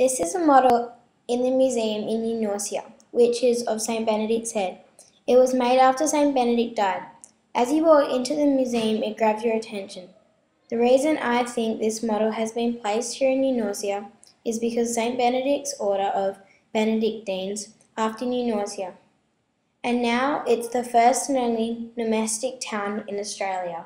This is a model in the museum in New Norcia, which is of St. Benedict's head. It was made after St. Benedict died. As you walk into the museum, it grabs your attention. The reason I think this model has been placed here in New Norcia is because St. Benedict's order of Benedictines after New Norcia. And now it's the first and only monastic town in Australia.